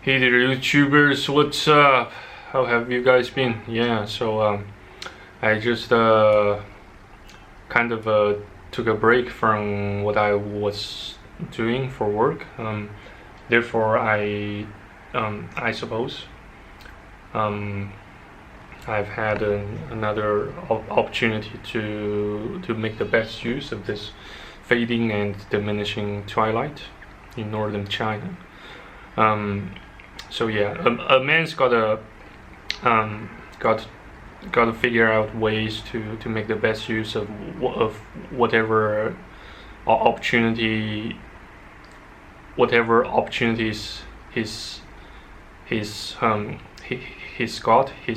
Hey there, YouTubers, what's up? How have you guys been? Yeah, so I just kind of took a break from what I was doing for work. Therefore, I suppose I've had another opportunity to make the best use of this fading and diminishing twilight in northern China. So yeah, a man's gotta figure out ways to make the best use of whatever opportunities he's got he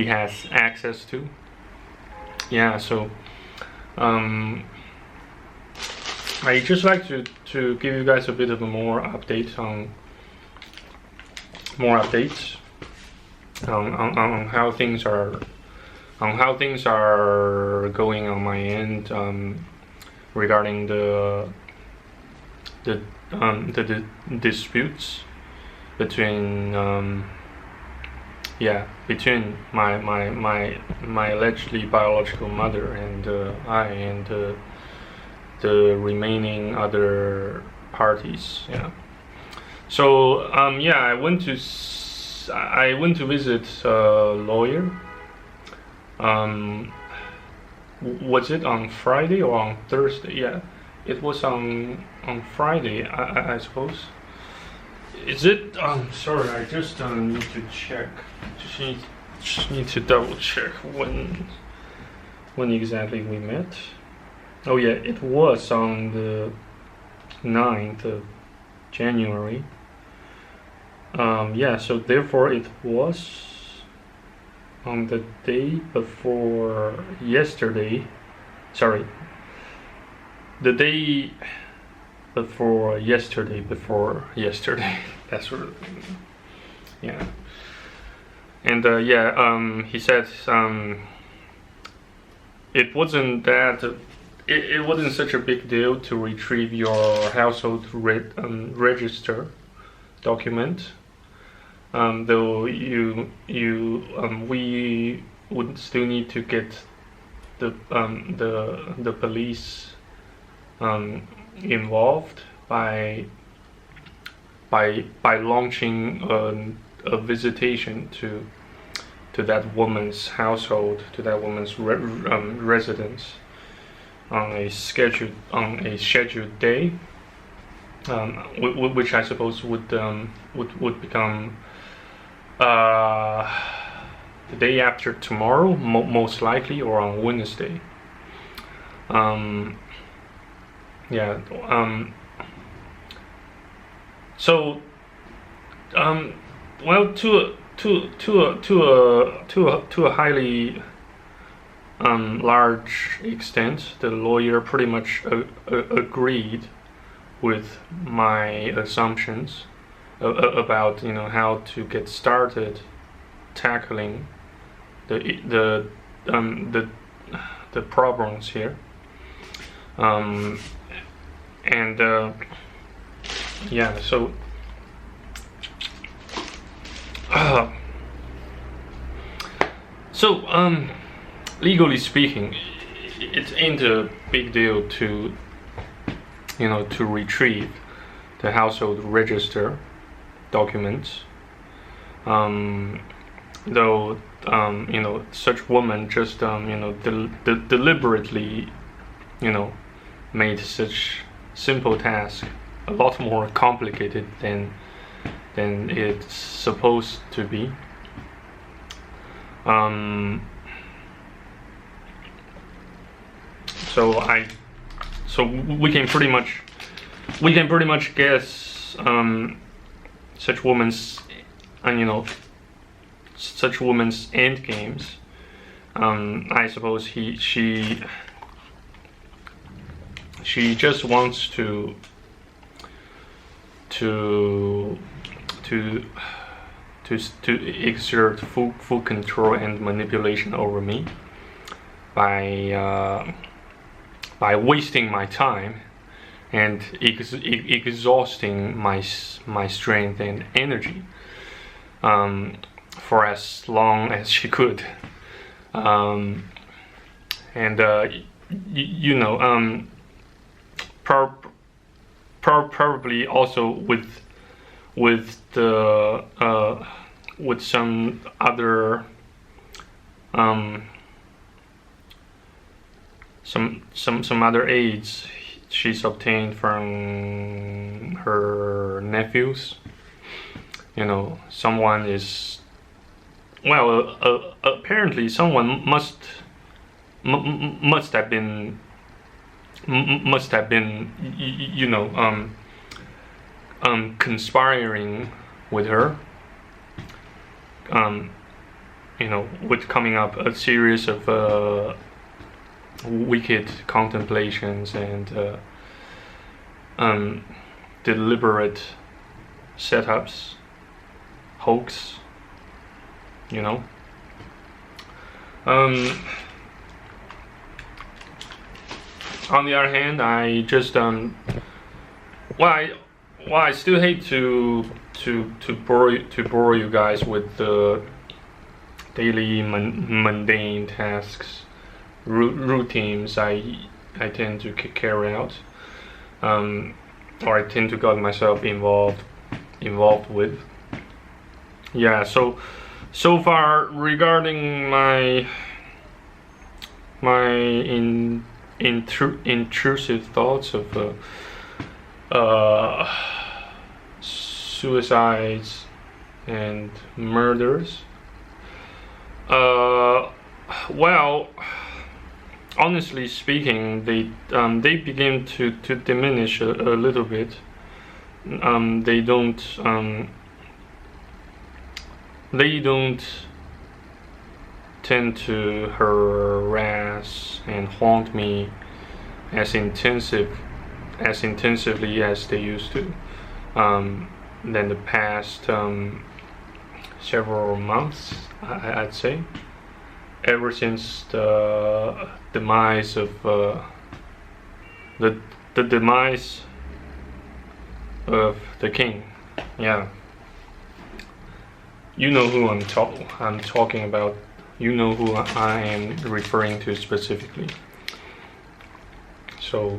has access to. Yeah, so I just like to give you guys a bit of a more updates on how things are going on my end, regarding the disputes between between my allegedly biological mother and I and the remaining other parties. Yeah. So I went to visit a lawyer. Was it on Friday or on Thursday? Yeah, it was on Friday, I suppose. Is it? Sorry, I just need to check. Just need to double check when exactly we met. Oh yeah, it was on the 9th of January. Yeah, so therefore it was on the day before yesterday. Sorry, the day before yesterday. That's sort of thing. Yeah. And he said it wasn't that. It wasn't such a big deal to retrieve your household register document, though we would still need to get the police involved by launching a visitation to that woman's household, to that woman's residence on a scheduled day, which I suppose would become the day after tomorrow, most likely, or on Wednesday. Well, to a highly large extent, the lawyer pretty much agreed with my assumptions about how to get started tackling the problems here, legally speaking, it ain't a big deal to retrieve the household register documents, though such woman just deliberately made such simple task a lot more complicated than it's supposed to be. So we can pretty much guess such woman's end games. I suppose she just wants to exert full control and manipulation over me by wasting my time and exhausting my strength and energy for as long as she could. You know, probably also with the with some other some other aids she's obtained from her nephews. You know, someone is, well, apparently someone must have been you know, conspiring with her, you know, with coming up a series of wicked contemplations and deliberate setups, hoax, you know. On the other hand, I just well, I still hate to bore you guys with the daily mundane tasks, routines I tend to carry out, or I tend to get myself involved with. Yeah. So far regarding my intrusive thoughts of suicides and murders. Well, honestly speaking, they begin to diminish a little bit. They don't tend to harass and haunt me as intensively as they used to. Than the past several months, I'd say, ever since the demise of the demise of the king. Yeah, you know who I'm talking about. You know who I am referring to specifically. So,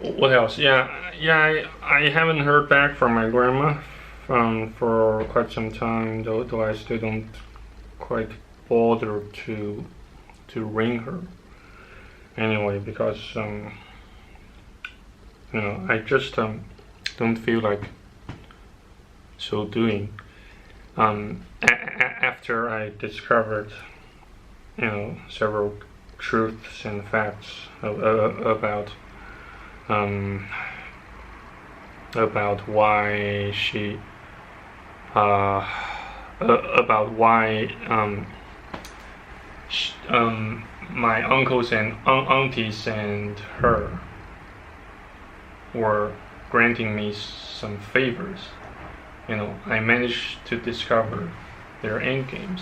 what else? Yeah. I haven't heard back from my grandma for quite some time, though I still don't quite bother to ring her. Anyway, because you know, I just don't feel like so doing. After I discovered, you know, several truths and facts about why she about why my uncles and aunties and her were granting me some favors. You know, I managed to discover their end games,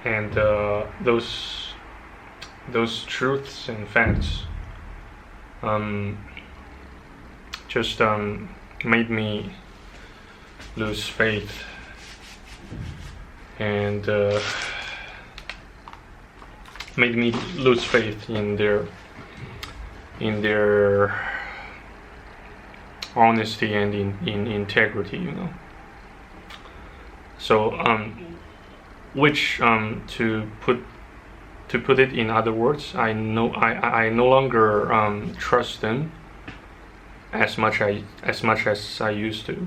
and those truths and facts just made me lose faith, and made me lose faith in their honesty and in integrity, you know. So which to put it in other words, I no longer trust them as much as I used to.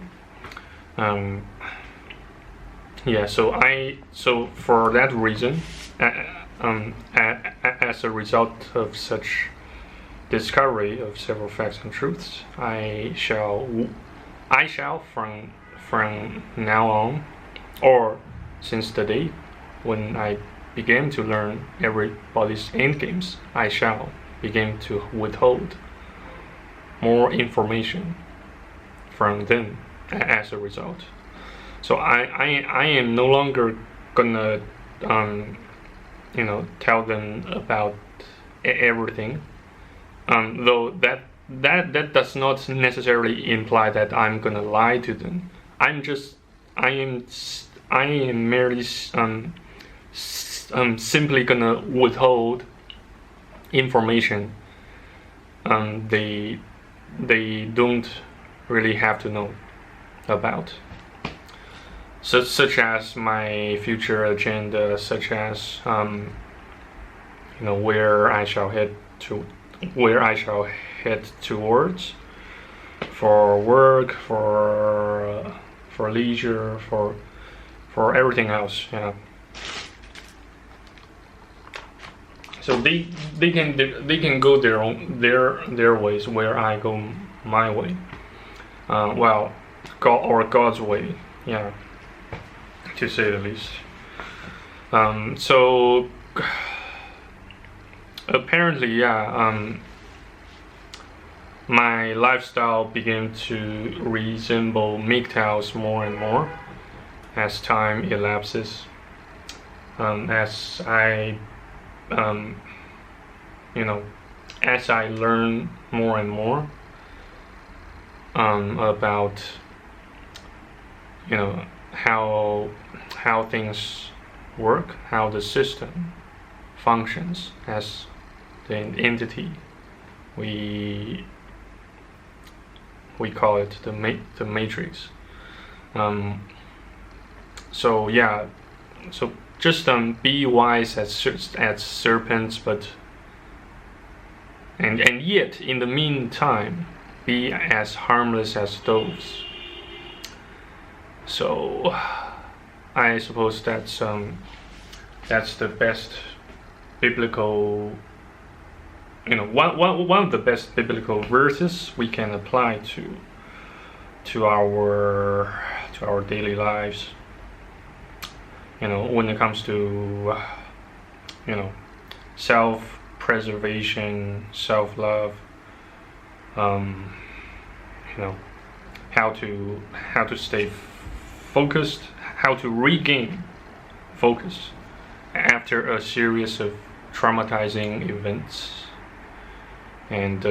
Yeah, so for that reason, as a result of such discovery of several facts and truths, I shall from now on, or since the day when I began to learn everybody's endgames, I shall begin to withhold more information from them as a result. So I am no longer gonna tell them about everything. Though that does not necessarily imply that I'm gonna lie to them. I am merely simply gonna withhold information they don't really have to know about. Such as my future agenda, such as where I shall head towards for work, for leisure, for everything else. So they can go their ways where I go my way. God's way, to say the least. So apparently, my lifestyle began to resemble MGTOW's more and more as time elapses. As I learn more and more about how things work, how the system functions as the entity. We call it the matrix. So just be wise as serpents, but and yet in the meantime be as harmless as doves. So I suppose that's the best biblical, one of the best biblical verses we can apply to our daily lives. When it comes to self-preservation, self-love, how to stay focused, how to regain focus after a series of traumatizing events and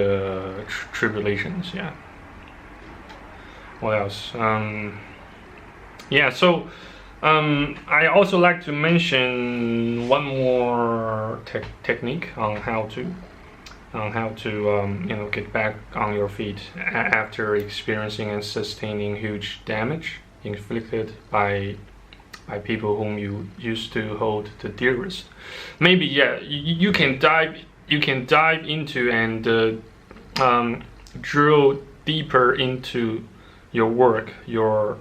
tribulations. What else? So I also like to mention one more technique on how to get back on your feet after experiencing and sustaining huge damage inflicted by people whom you used to hold the dearest. Maybe you can dive into and drill deeper into your work, your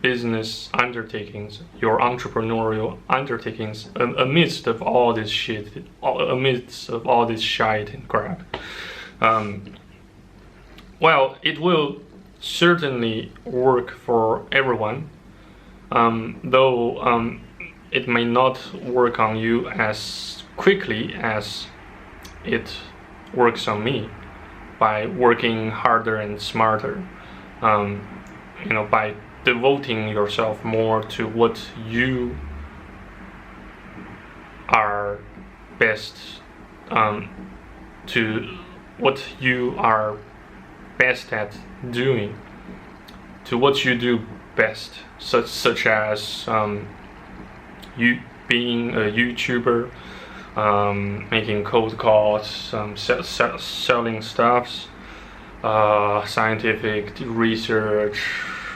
business undertakings, your entrepreneurial undertakings, amidst of all this shit, amidst of all this shite and crap. It will certainly work for everyone, though it may not work on you as quickly as it works on me by working harder and smarter, by devoting yourself more to what you are best, to what you are best at doing, to what you do best, such as you being a YouTuber, making cold calls, selling stuffs, scientific research,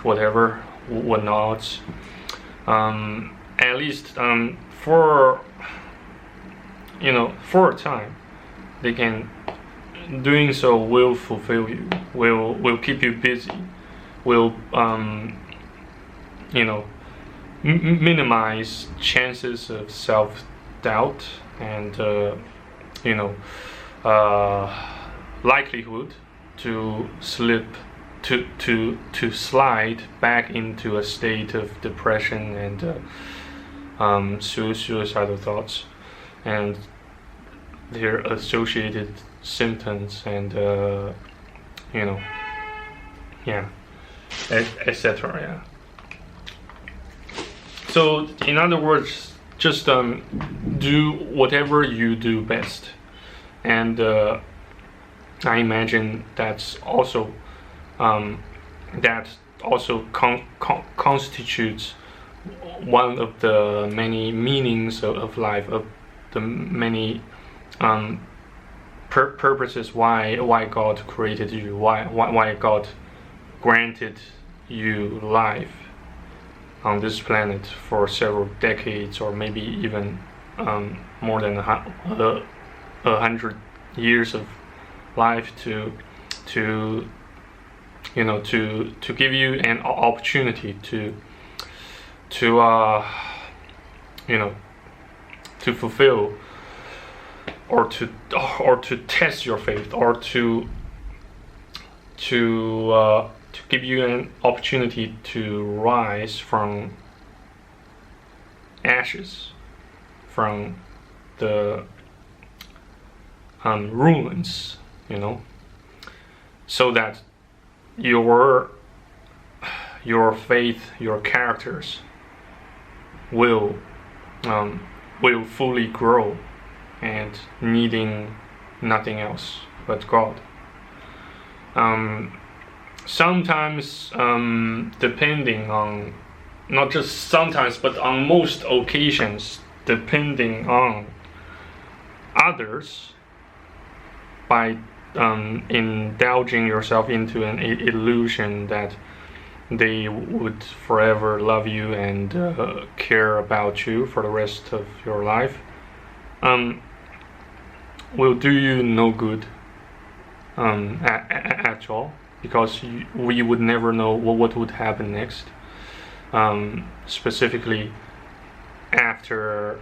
whatnot. At least for a time, they can. Doing so will fulfill you, will keep you busy, will minimize chances of self-doubt and likelihood to slide back into a state of depression and suicidal thoughts and their associated symptoms and etc. So in other words, just do whatever you do best, and I imagine that's also constitutes one of the many meanings of life, of the many purposes why God created you, why God granted you life on this planet for several decades, or maybe even more than 100 years of life, to give you an opportunity to fulfill, or to test your faith, or to give you an opportunity to rise from ashes, from the ruins, so that your faith, your characters will fully grow, and needing nothing else but God. Sometimes, depending on, not just sometimes, but on most occasions, depending on others, by indulging yourself into an illusion that they would forever love you and care about you for the rest of your life, will do you no good at all, because we would never know what would happen next. Specifically, after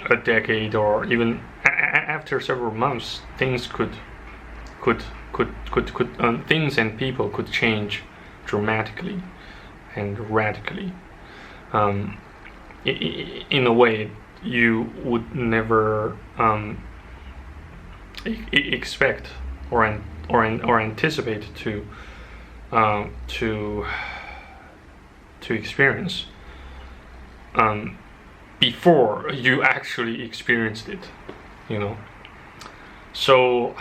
a decade, or even after several months, things things and people could change dramatically and radically, in a way you would never expect or anticipate to experience before you actually experienced it, So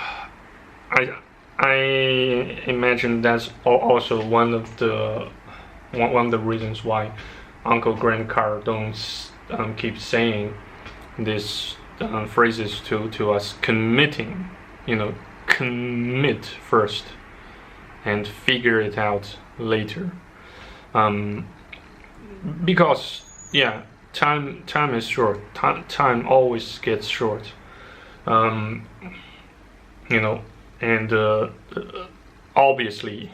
I imagine that's also one of the reasons why Uncle Grant Cardone keep saying these phrases to us: committing, commit first and figure it out later. Because time is short. Time always gets short. And obviously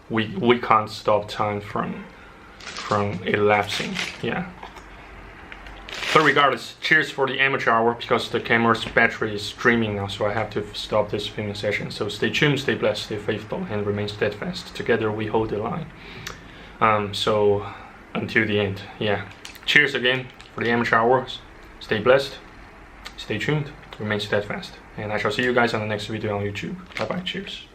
we can't stop time from elapsing. But regardless, cheers for the amateur hour, because the camera's battery is streaming now, so I have to stop this filming session. So stay tuned, stay blessed, stay faithful, and remain steadfast. Together we hold the line. So until the end, cheers again for the amateur hours. Stay blessed, stay tuned, remain steadfast, and I shall see you guys on the next video on YouTube. Bye bye, cheers.